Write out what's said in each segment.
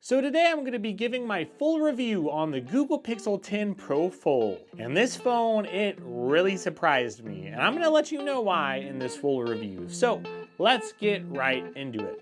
So today I'm going to be giving my full review on the Google Pixel 10 Pro Fold. And this phone, it really surprised me. And I'm going to let you know why in this full review. So let's get right into it.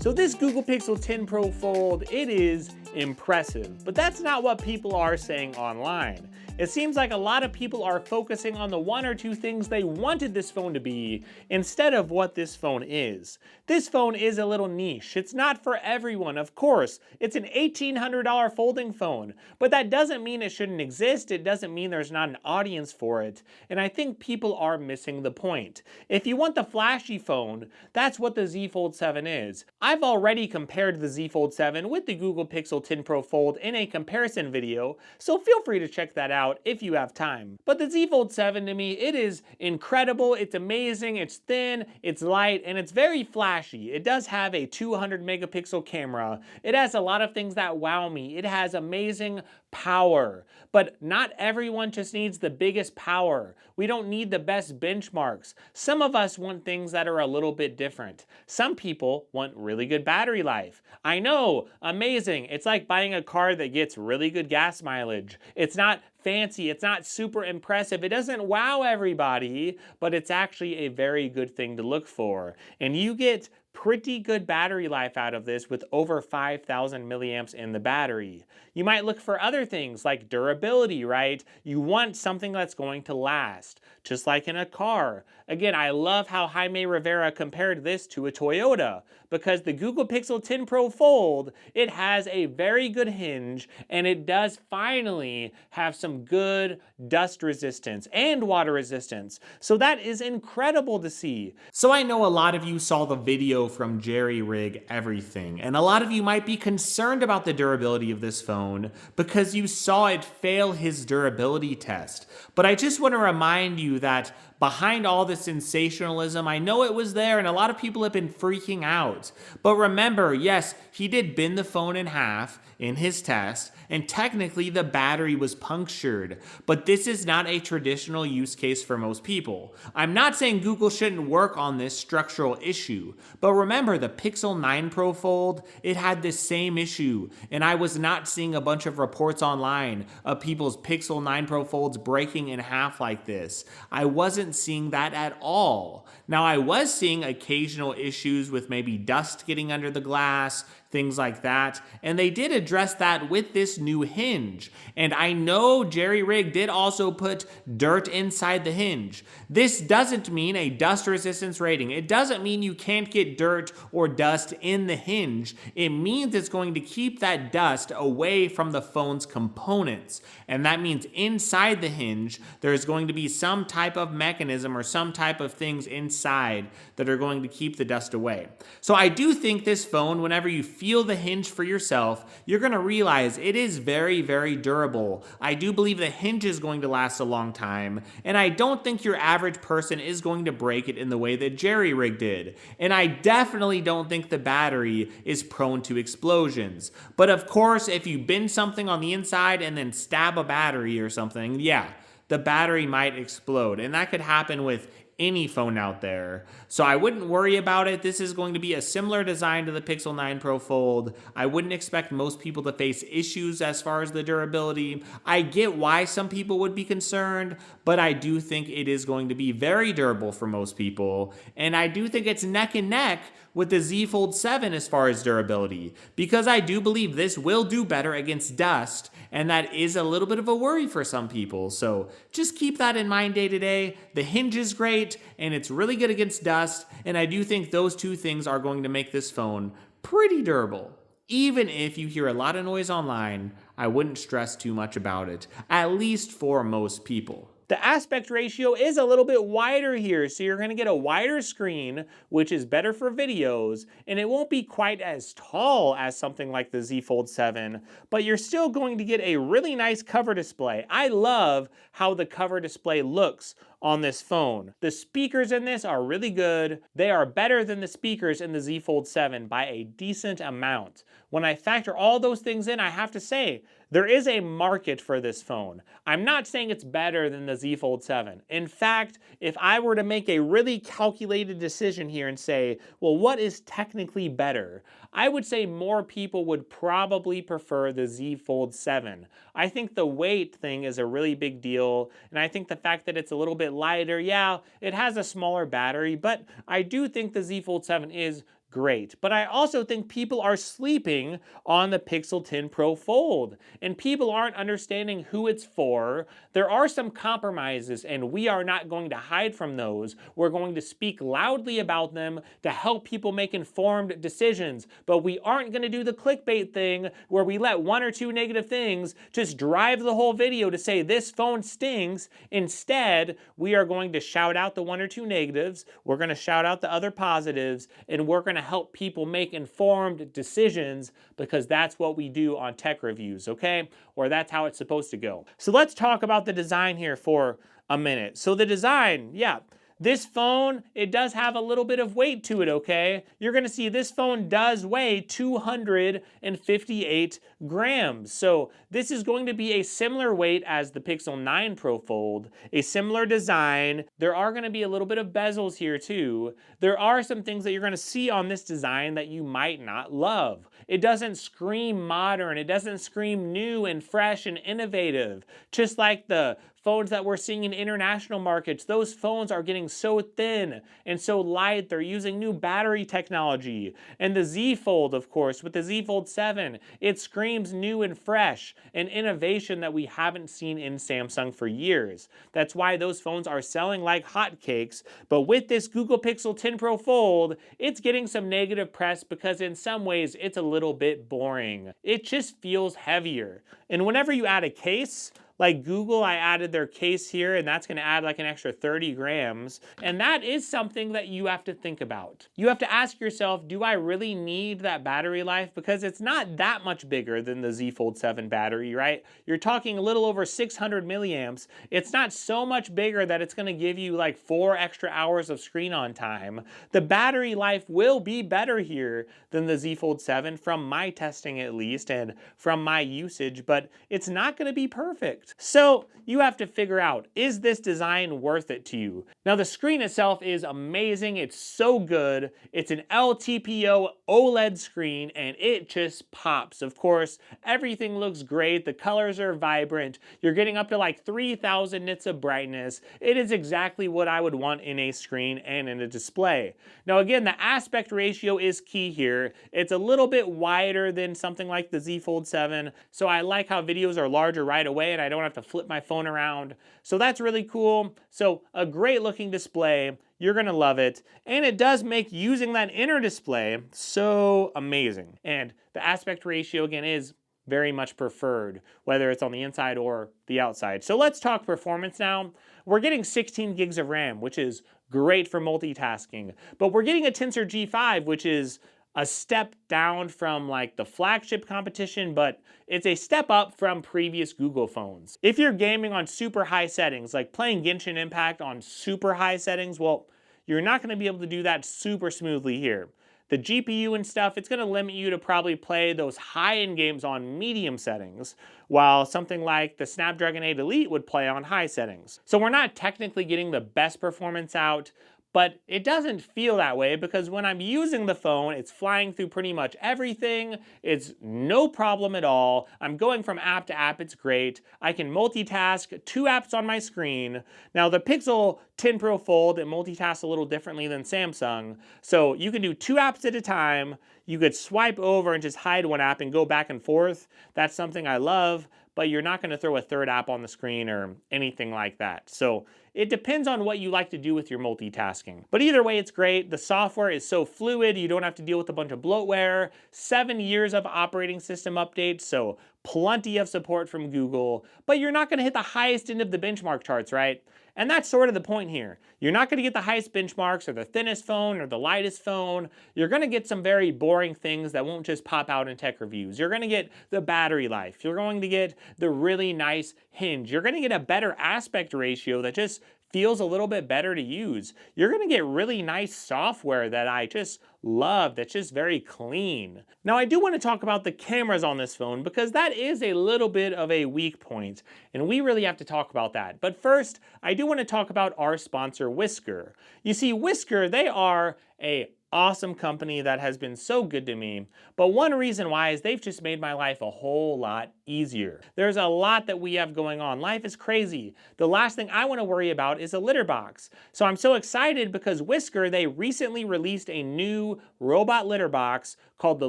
So this Google Pixel 10 Pro Fold, it is impressive, but that's not what people are saying online. It seems like a lot of people are focusing on the one or two things they wanted this phone to be instead of what this phone is. This phone is a little niche. It's not for everyone, of course. It's an $1,800 folding phone, but that doesn't mean it shouldn't exist. It doesn't mean there's not an audience for it, and I think people are missing the point. If you want the flashy phone, that's what the Z Fold 7 is. I've already compared the Z Fold 7 with the Google Pixel 10 Pro Fold in a comparison video, so feel free to check that out if you have time. But the Z Fold 7 to me, it is incredible, it's amazing, it's thin, it's light, and it's very flashy. It does have a 200 megapixel camera. It has a lot of things that wow me. It has amazing power, but not everyone just needs the biggest power. We don't need the best benchmarks. Some of us want things that are a little bit different. Some people want really good battery life. I know, amazing. It's like buying a car that gets really good gas mileage. It's not fancy, it's not super impressive, it doesn't wow everybody, but it's actually a very good thing to look for. And you get pretty good battery life out of this with over 5,000 milliamps in the battery. You might look for other things like durability, right? You want something that's going to last, just like in a car. Again, I love how Jaime Rivera compared this to a Toyota, because the Google Pixel 10 Pro Fold, it has a very good hinge, and it does finally have some good dust resistance and water resistance. So that is incredible to see. So I know a lot of you saw the video from Jerry Rig Everything, and a lot of you might be concerned about the durability of this phone because you saw it fail his durability test. But I just want to remind you that behind all the sensationalism, I know it was there and a lot of people have been freaking out. But remember, yes, he did bend the phone in half in his test, and technically the battery was punctured. But this is not a traditional use case for most people. I'm not saying Google shouldn't work on this structural issue, but remember the Pixel 9 Pro Fold, it had this same issue, and I was not seeing a bunch of reports online of people's Pixel 9 Pro Folds breaking in half like this. I wasn't seeing that at all. Now I was seeing occasional issues with maybe dust getting under the glass, things like that, and they did address that with this new hinge. And I know Jerry Rig did also put dirt inside the hinge. This doesn't mean a dust resistance rating. It doesn't mean you can't get dirt or dust in the hinge. It means it's going to keep that dust away from the phone's components. And that means inside the hinge, there's going to be some type of mechanism or some type of things inside that are going to keep the dust away. So I do think this phone, whenever you feel the hinge for yourself, you're going to realize it is very, very durable. I do believe the hinge is going to last a long time, and I don't think your average person is going to break it in the way that Jerry Rig did. And I definitely don't think the battery is prone to explosions. But of course, if you bend something on the inside and then stab a battery or something, yeah, the battery might explode. And that could happen with any phone out there. So I wouldn't worry about it. This is going to be a similar design to the Pixel 9 Pro Fold. I wouldn't expect most people to face issues as far as the durability. I get why some people would be concerned, but I do think it is going to be very durable for most people. And I do think it's neck and neck with the Z Fold 7 as far as durability, because I do believe this will do better against dust, and that is a little bit of a worry for some people. So just keep that in mind day to day. The hinge is great, and it's really good against dust, and I do think those two things are going to make this phone pretty durable. Even if you hear a lot of noise online, I wouldn't stress too much about it, at least for most people. The aspect ratio is a little bit wider here, so you're going to get a wider screen, which is better for videos, and it won't be quite as tall as something like the Z Fold 7, but you're still going to get a really nice cover display. I love how the cover display looks on this phone. The speakers in this are really good. They are better than the speakers in the Z Fold 7 by a decent amount. When I factor all those things in, I have to say, there is a market for this phone. I'm not saying it's better than the Z Fold 7. In fact, if I were to make a really calculated decision here and say, well, what is technically better? I would say more people would probably prefer the Z Fold 7. I think the weight thing is a really big deal, and I think the fact that it's a little bit lighter, yeah, it has a smaller battery, but I do think the Z Fold 7 is great. But I also think people are sleeping on the Pixel 10 Pro Fold, and people aren't understanding who it's for. There are some compromises, and we are not going to hide from those. We're going to speak loudly about them to help people make informed decisions, but we aren't going to do the clickbait thing where we let one or two negative things just drive the whole video to say this phone stinks. Instead, we are going to shout out the one or two negatives, we're going to shout out the other positives, and we're going to help people make informed decisions, because that's what we do on tech reviews, okay? Or that's how it's supposed to go. So let's talk about the design here for a minute. So the design, yeah, this phone, it does have a little bit of weight to it, okay? You're gonna see this phone does weigh 258 grams. So this is going to be a similar weight as the Pixel 9 Pro Fold, a similar design. There are gonna be a little bit of bezels here too. There are some things that you're gonna see on this design that you might not love. It doesn't scream modern, it doesn't scream new and fresh and innovative. Just like the phones that we're seeing in international markets, those phones are getting so thin and so light. They're using new battery technology. And the Z Fold, of course, with the Z Fold 7, it screams new and fresh and innovation that we haven't seen in Samsung for years. That's why those phones are selling like hotcakes. But with this Google Pixel 10 Pro Fold, it's getting some negative press because in some ways it's a little bit boring. It just feels heavier. And whenever you add a case, like Google, I added their case here, and that's gonna add like an extra 30 grams. And that is something that you have to think about. You have to ask yourself, do I really need that battery life? Because it's not that much bigger than the Z Fold 7 battery, right? You're talking a little over 600 milliamps. It's not so much bigger that it's gonna give you like 4 extra hours of screen on time. The battery life will be better here than the Z Fold 7 from my testing at least, and from my usage, but it's not gonna be perfect. So you have to figure out, is this design worth it to you? Now the screen itself is amazing, it's so good. It's an LTPO OLED screen and it just pops. Of course, everything looks great, the colors are vibrant, you're getting up to like 3000 nits of brightness. It is exactly what I would want in a screen and in a display. Now again, the aspect ratio is key here. It's a little bit wider than something like the Z Fold 7, so I like how videos are larger right away and I don't have to flip my phone around. So that's really cool. So a great looking display. You're gonna love it. And it does make using that inner display so amazing. And the aspect ratio again is very much preferred, whether it's on the inside or the outside. So let's talk performance now. We're getting 16 gigs of RAM, which is great for multitasking, but we're getting a Tensor G5, which is a step down from like the flagship competition, but it's a step up from previous Google phones. If you're gaming on super high settings, like playing Genshin Impact on super high settings, well, you're not gonna be able to do that super smoothly here. The GPU and stuff, it's gonna limit you to probably play those high-end games on medium settings, while something like the Snapdragon 8 Elite would play on high settings. So we're not technically getting the best performance out, but it doesn't feel that way because when I'm using the phone, it's flying through pretty much everything. It's no problem at all. I'm going from app to app, it's great. I can multitask 2 apps on my screen. Now the Pixel 10 Pro Fold, it multitasks a little differently than Samsung. So you can do 2 apps at a time. You could swipe over and just hide one app and go back and forth. That's something I love, but you're not gonna throw a 3rd app on the screen or anything like that. So it depends on what you like to do with your multitasking. But either way, it's great. The software is so fluid, you don't have to deal with a bunch of bloatware. 7 years of operating system updates, so plenty of support from Google, but you're not gonna hit the highest end of the benchmark charts, right? And that's sort of the point here. You're not gonna get the highest benchmarks or the thinnest phone or the lightest phone. You're gonna get some very boring things that won't just pop out in tech reviews. You're gonna get the battery life. You're going to get the really nice hinge. You're gonna get a better aspect ratio that just feels a little bit better to use. You're gonna get really nice software that I just love, that's just very clean. Now, I do want to talk about the cameras on this phone because that is a little bit of a weak point, and we really have to talk about that. But first, I do want to talk about our sponsor, Whisker. You see, Whisker, they are a awesome company that has been so good to me, but one reason why is they've just made my life a whole lot easier. There's a lot that we have going on. Life is crazy. The last thing I want to worry about is a litter box. So I'm so excited because Whisker, they recently released a new robot litter box called the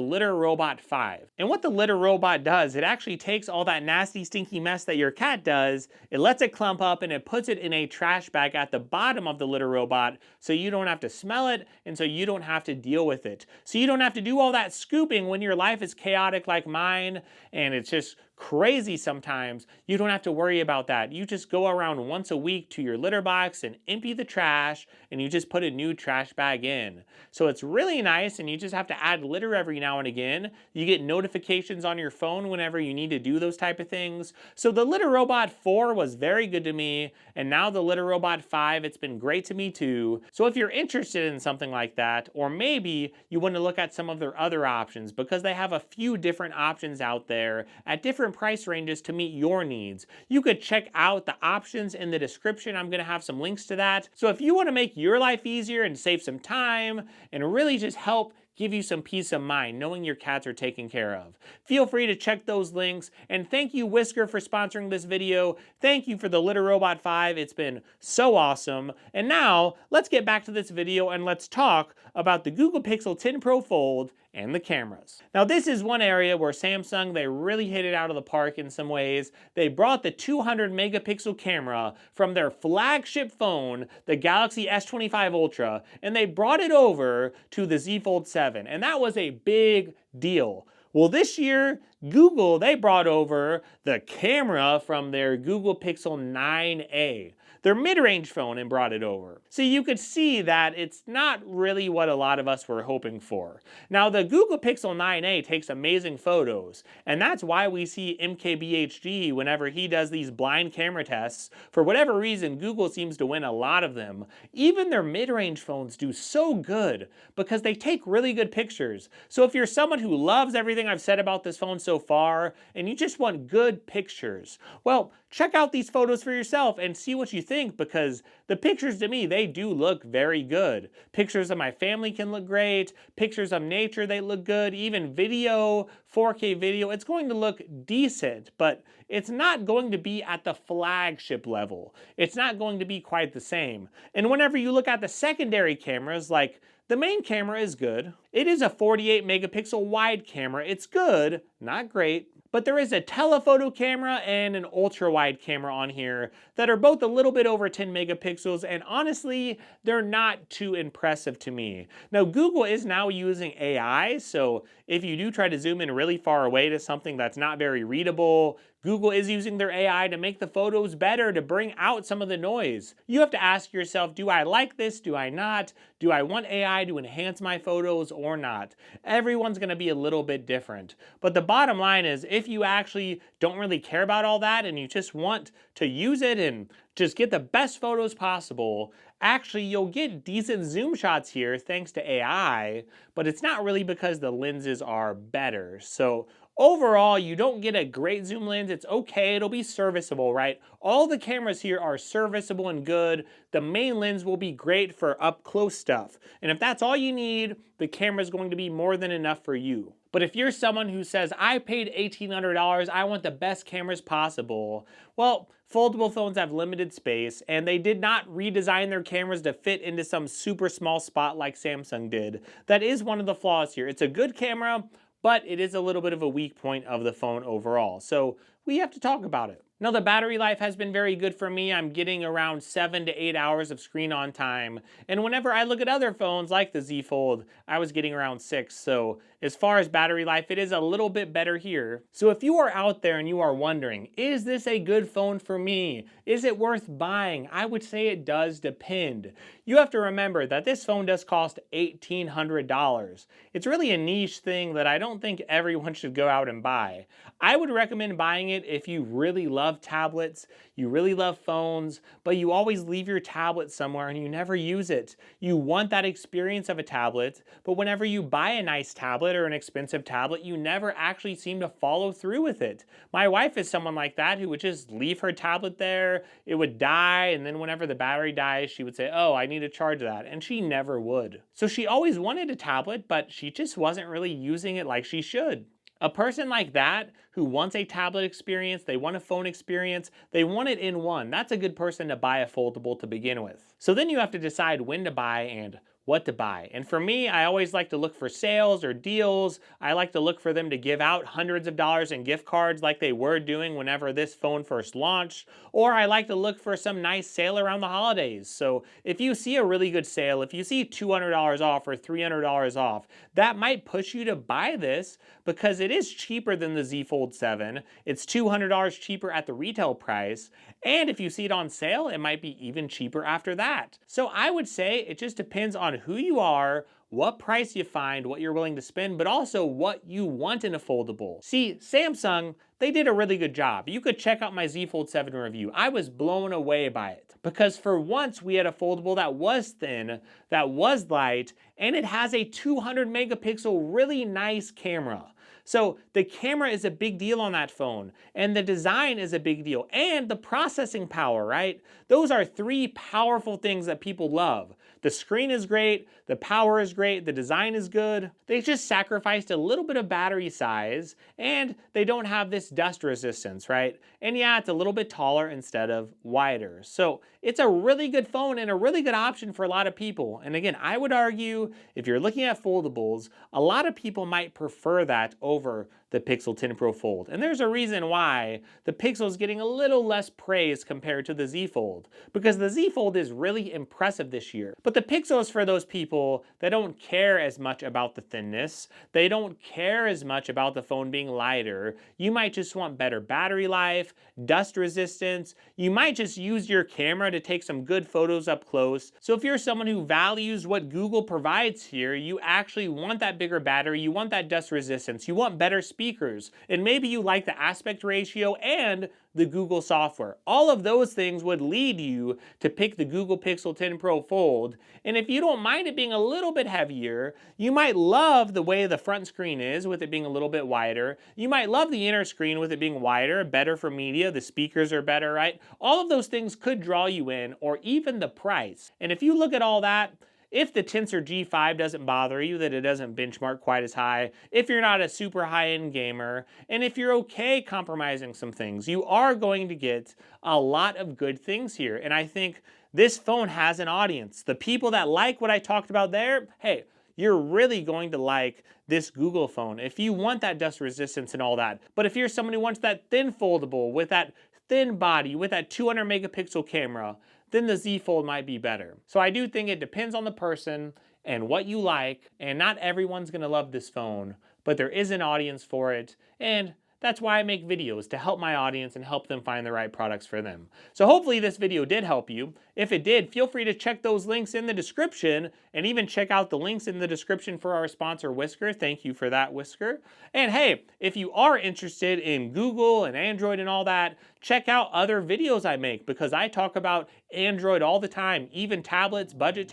Litter Robot 5. And what the Litter Robot does, it actually takes all that nasty, stinky mess that your cat does, it lets it clump up and it puts it in a trash bag at the bottom of the litter robot so you don't have to smell it and so you don't have to deal with it. So you don't have to do all that scooping when your life is chaotic like mine and it's just crazy sometimes. You don't have to worry about that. You just go around once a week to your litter box and empty the trash and you just put a new trash bag in. So it's really nice and you just have to add litter every now and again. You get notifications on your phone whenever you need to do those type of things. So the Litter Robot 4 was very good to me, and now the Litter Robot 5, it's been great to me too. So if you're interested in something like that, or maybe you want to look at some of their other options because they have a few different options out there at different price ranges to meet your needs, you could check out the options in the description. I'm going to have some links to that. So if you want to make your life easier and save some time and really just help give you some peace of mind knowing your cats are taken care of, feel free to check those links. And thank you, Whisker, for sponsoring this video. Thank you for the Litter Robot 5. It's been so awesome. And now let's get back to this video and let's talk about the Google Pixel 10 Pro Fold and the cameras. Now, this is one area where Samsung, they really hit it out of the park in some ways. They brought the 200 megapixel camera from their flagship phone, the Galaxy S25 Ultra, and they brought it over to the Z Fold 7, and that was a big deal. Well, this year, Google, they brought over the camera from their Google Pixel 9a, their mid-range phone, and brought it over. So you could see that it's not really what a lot of us were hoping for. Now, the Google Pixel 9a takes amazing photos, and that's why we see MKBHD whenever he does these blind camera tests. For whatever reason, Google seems to win a lot of them. Even their mid-range phones do so good because they take really good pictures. So if you're someone who loves everything I've said about this phone so far, and you just want good pictures, well, check out these photos for yourself and see what you think, because the pictures to me, they do look very good. Pictures of my family can look great. Pictures of nature, they look good. Even video, 4K video, it's going to look decent, but it's not going to be at the flagship level. It's not going to be quite the same. And whenever you look at the secondary cameras, like the main camera is good. It is a 48 megapixel wide camera. It's good, not great. But there is a telephoto camera and an ultra-wide camera on here that are both a little bit over 10 megapixels, and honestly, they're not too impressive to me. Now, Google is now using AI, so if you do try to zoom in really far away to something that's not very readable, Google is using their AI to make the photos better, to bring out some of the noise. You have to ask yourself, do I like this? Do I not? Do I want AI to enhance my photos or not? Everyone's going to be a little bit different. But the bottom line is, if you actually don't really care about all that and you just want to use it and just get the best photos possible, actually you'll get decent zoom shots here thanks to AI, but it's not really because the lenses are better. So overall, you don't get a great zoom lens. It's okay, it'll be serviceable, right? All the cameras here are serviceable and good. The main lens will be great for up close stuff. And if that's all you need, the camera's going to be more than enough for you. But if you're someone who says, I paid $1,800, I want the best cameras possible, well, foldable phones have limited space, and they did not redesign their cameras to fit into some super small spot like Samsung did. That is one of the flaws here. It's a good camera, but it is a little bit of a weak point of the phone overall. So we have to talk about it. Now, the battery life has been very good for me. I'm getting around 7 to 8 hours of screen on time. And whenever I look at other phones like the Z Fold, I was getting around 6. So as far as battery life, it is a little bit better here. So if you are out there and you are wondering, is this a good phone for me? Is it worth buying? I would say it does depend. You have to remember that this phone does cost $1,800. It's really a niche thing that I don't think everyone should go out and buy. I would recommend buying it if you really love love tablets, you really love phones, but you always leave your tablet somewhere and you never use it. You want that experience of a tablet, but whenever you buy a nice tablet or an expensive tablet, you never actually seem to follow through with it. My wife is someone like that who would just leave her tablet there, it would die, and then whenever the battery dies, she would say, oh, I need to charge that, and she never would. So she always wanted a tablet, but she just wasn't really using it like she should. A person like that who wants a tablet experience, they want a phone experience, they want it in one, that's a good person to buy a foldable to begin with. So then you have to decide when to buy and what to buy. And for me, I always like to look for sales or deals. I like to look for them to give out hundreds of dollars in gift cards like they were doing whenever this phone first launched. Or I like to look for some nice sale around the holidays. So if you see a really good sale, if you see $200 off or $300 off, that might push you to buy this because it is cheaper than the Z Fold 7. It's $200 cheaper at the retail price. And if you see it on sale, it might be even cheaper after that. So I would say it just depends on who you are, what price you find, what you're willing to spend, but also what you want in a foldable. See, Samsung, they did a really good job. You could check out my Z Fold 7 review. I was blown away by it because for once we had a foldable that was thin, that was light, and it has a 200 megapixel really nice camera. So the camera is a big deal on that phone, and the design is a big deal, and the processing power, right? Those are three powerful things that people love. The screen is great, the power is great, the design is good. They just sacrificed a little bit of battery size, and they don't have this dust resistance, right? And yeah, it's a little bit taller instead of wider. So it's a really good phone and a really good option for a lot of people. And again, I would argue if you're looking at foldables, a lot of people might prefer that over the Pixel 10 Pro Fold. And there's a reason why the Pixel is getting a little less praise compared to the Z Fold, because the Z Fold is really impressive this year. But the Pixel is for those people that don't care as much about the thinness. They don't care as much about the phone being lighter. You might just want better battery life, dust resistance. You might just use your camera to take some good photos up close. So if you're someone who values what Google provides here, you actually want that bigger battery, you want that dust resistance, you want better speakers, and maybe you like the aspect ratio and the Google software. All of those things would lead you to pick the Google Pixel 10 Pro Fold. And if you don't mind it being a little bit heavier, you might love the way the front screen is with it being a little bit wider. You might love the inner screen with it being wider, better for media, the speakers are better, right? All of those things could draw you in, or even the price. And if you look at all that, if the Tensor G5 doesn't bother you, that it doesn't benchmark quite as high, if you're not a super high-end gamer, and if you're okay compromising some things, you are going to get a lot of good things here. And I think this phone has an audience. The people that like what I talked about there, hey, you're really going to like this Google phone if you want that dust resistance and all that. But if you're someone who wants that thin foldable with that thin body, with that 200 megapixel camera, then the Z Fold might be better. So I do think it depends on the person and what you like, and not everyone's gonna love this phone, but there is an audience for it, and that's why I make videos, to help my audience and help them find the right products for them. So hopefully this video did help you. If it did, feel free to check those links in the description, and even check out the links in the description for our sponsor, Whisker. Thank you for that, Whisker. And hey, if you are interested in Google and Android and all that, check out other videos I make, because I talk about Android all the time, even tablets, budget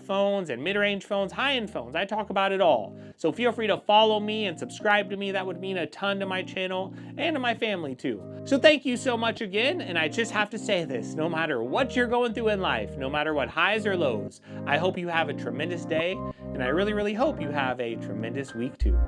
phones, and mid-range phones, high-end phones. I talk about it all. So feel free to follow me and subscribe to me. That would mean a ton to my channel and to my family too. So thank you so much again, and I just have to say this, no matter what you're going through in life, no matter what highs or lows, I hope you have a tremendous day, and I really, really hope you have a tremendous week too.